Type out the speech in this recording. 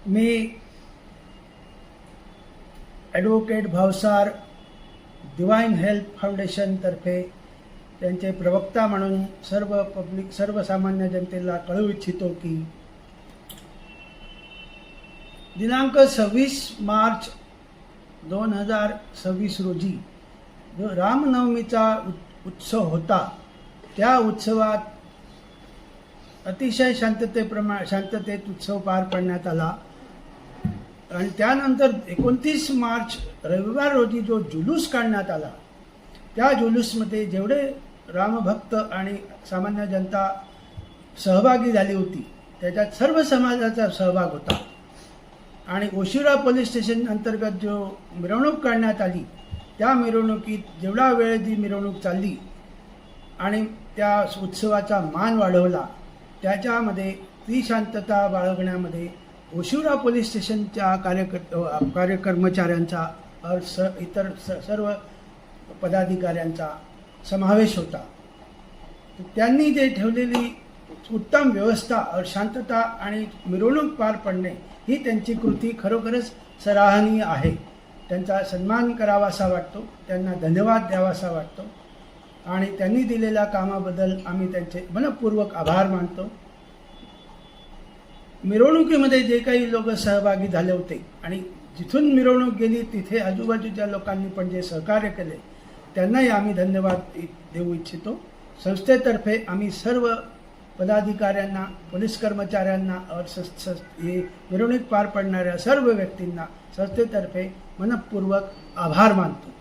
मी advocate Bhavsar divine help foundation तर्फे त्यांचे प्रवक्ता म्हणून सर्वसामान्य जनतेला कळवू इच्छितो की दिनांक 26 मार्च 2026 रोजी जो रामनवमीचा उत्सव होता, त्या उत्सवात अतिशय शांततेत उत्सव पार पाडण्यात आला आणि त्यानंतर 29 मार्च रविवार रोजी जो जुलूस काढण्यात आला, त्या जुलूसमध्ये जेवढे रामभक्त आणि सामान्य जनता सहभागी झाली होती त्याच्यात सर्व समाजाचा सहभाग होता आणि ओशिरा पोलीस स्टेशन अंतर्गत जो मिरवणूक काढण्यात आली, त्या मिरवणुकीत जेवढा वेळ ती मिरवणूक चालली आणि त्या उत्सवाचा मान वाढवला, त्याच्यामध्ये ती शांतता बाळगण्यामध्ये ओशिरा पोलीस स्टेशनच्या कर्मचाऱ्यांचा इतर सर्व पदाधिकाऱ्यांचा समावेश होता. त्यांनी जे ठेवलेली उत्तम व्यवस्था और शांतता आणि मिरवणूक पार पडणे ही त्यांची कृती खरोखरच सराहनीय आहे. त्यांचा सन्मान करावासा वाटतो, त्यांना धन्यवाद द्यावासा वाटतो आणि त्यांनी दिलेल्या कामाबद्दल आम्ही त्यांचे मनपूर्वक आभार मानतो. मिरवणुकीमध्ये जे काही लोक सहभागी झाले होते आणि जिथून मिरवणूक गेली तिथे आजूबाजूच्या लोकांनी पण जे सहकार्य केले त्यांनाही आम्ही धन्यवाद देऊ इच्छितो. संस्थेतर्फे आम्ही सर्व पदाधिकाऱ्यांना, पोलीस कर्मचाऱ्यांना और हे मिरवणूक पार पडणाऱ्या सर्व व्यक्तींना संस्थेतर्फे मनपूर्वक आभार मानतो.